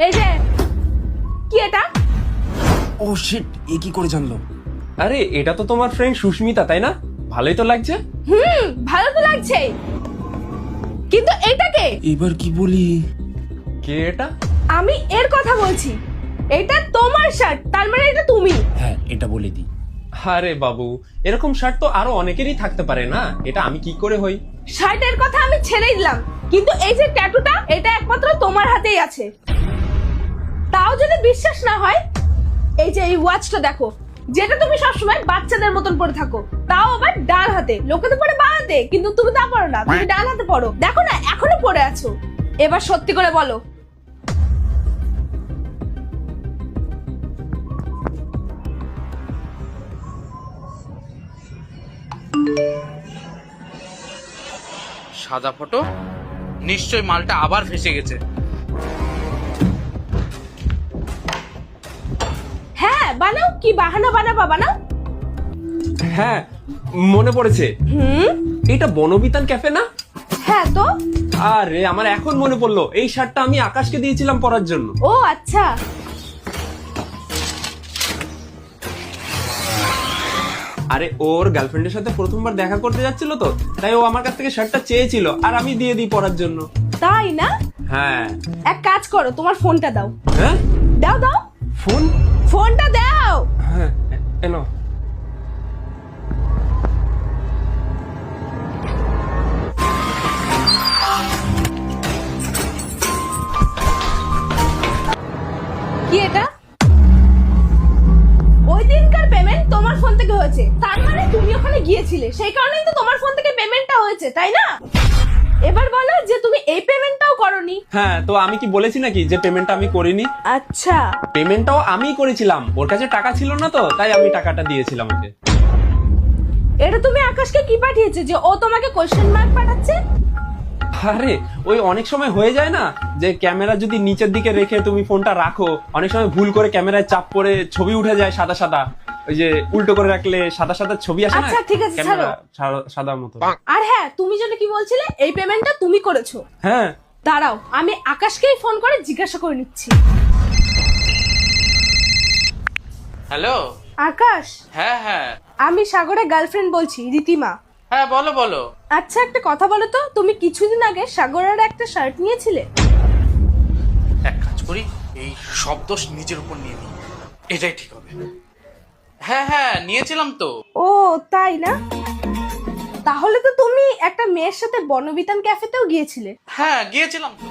এই যে কি এটা? ও শিট, এ কি করে জানলো? আরে এটা তো তোমার ফ্রেন্ড সুস্মিতা, তাই না? ভালোই তো লাগছে। ভালো তো লাগছে, কিন্তু এটা কে? এবার কি বলি? কে এটা? আমি এর কথা বলছি। এটা তোমার শার্ট, তার মানে এটা তুমি। হ্যাঁ, এটা বলে দি। আরে বাবু, এরকম শার্ট তো আরো অনেকেরই থাকতে পারে না, এটা আমি কি করে হই? শার্টের কথা আমি ছেড়েই দিলাম, কিন্তু এই যে ট্যাটুটা, এটা একমাত্র তোমার হাতেই আছে। তাও যদি বিশ্বাস না হয়, এই যে এই ওয়াচটা দেখো, যেটা তুমি সবসময় বাচ্চাদের মতন পরে থাকো, তাও আবার ডান হাতে। লোকে তো পরে বাঁ হাতে, কিন্তু তুমি তা পড়ো না, তুমি ডান হাতে পড়ো। দেখো না, এখনো পরে আছো। এবার সত্যি করে বলো। সাদা ফটো, নিশ্চয় মালটা আবার ফেসে গেছে। হ্যাঁ বানাও, কি বাহানা বানাবা বানাও। হ্যাঁ, মনে পড়েছে। এটা বনবিতান ক্যাফে না? হ্যাঁ তো। আরে আমার এখন মনে পড়লো, এই শার্টটা আমি আকাশকে দিয়েছিলাম পরার জন্য। ও আচ্ছা। আরে ওর গার্লফ্রেন্ডের সাথে প্রথমবার দেখা করতে যাচ্ছিল তো, তাই ও আমার কাছ থেকে শার্টটা চেয়েছিল আর আমি দিয়ে দিই পরার জন্য। তাই না? হ্যাঁ। এক কাজ করো, তোমার ফোনটা দাও। হ্যাঁ, দাও দাও, ফোন? ফোনটা দাও। হ্যাঁ, এনো। কি এটা? ওই দিনকার পেমেন্ট তোমার ফোন থেকে হয়েছে, তার মানে তুমি ওখানে গিয়েছিলে, সেই কারণেই তো তোমার ফোন থেকে পেমেন্টটা হয়েছে, তাই না? এবার বলো যে তুমি এই পেমেন্টটাও করনি। হ্যাঁ, তো আমি কি বলেছি নাকি যে পেমেন্টটা আমি করিনি? আচ্ছা, পেমেন্টটাও আমিই করেছিলাম, ওর কাছে টাকা ছিল না তো, তাই আমি টাকাটা দিয়েছিলাম ওকে। এটা তুমি আকাশকে কি পাঠিয়েছে যে ও তোমাকে কোশ্চেন মার্ক পাঠাচ্ছে? আরে ওই অনেক সময় হয়ে যায় না যে ক্যামেরা যদি নিচের দিকে রেখে তুমি ফোনটা রাখো, অনেক সময় ভুল করে ক্যামেরায় চাপ পড়ে ছবি উঠে যায় সাদা সাদা, ওই যে উল্টো করে রাখলে সাদা সাদা ছবি আসে না? আচ্ছা, ঠিক আছে, ক্যামেরা সাদা মতো। আর হ্যাঁ, তুমি যেন কি বলছিলে, এই পেমেন্টটা তুমি করেছো। হ্যাঁ। দাঁড়াও, আমি আকাশকেই ফোন করে জিজ্ঞাসা করে নিচ্ছি। হ্যালো। আকাশ, হ্যাঁ হ্যাঁ আমি সাগরের গার্লফ্রেন্ড বলছি, রীতিমা। হ্যাঁ, বলো বলো। আচ্ছা একটা কথা বলো তো, তুমি কিছুদিন আগে সাগরের একটা শার্ট নিয়েছিলে। এক কাজ করি, এই সব দোষ নিজের উপর নিয়ে নিই, এটাই ঠিক হবে। হ্যাঁ হ্যাঁ, নিয়েছিলাম তো। ও তাই না? তাহলে তো তুমি একটা মেয়ের সাথে বনবিতান ক্যাফেতেও গিয়েছিলে। হ্যাঁ, গিয়েছিলাম তো।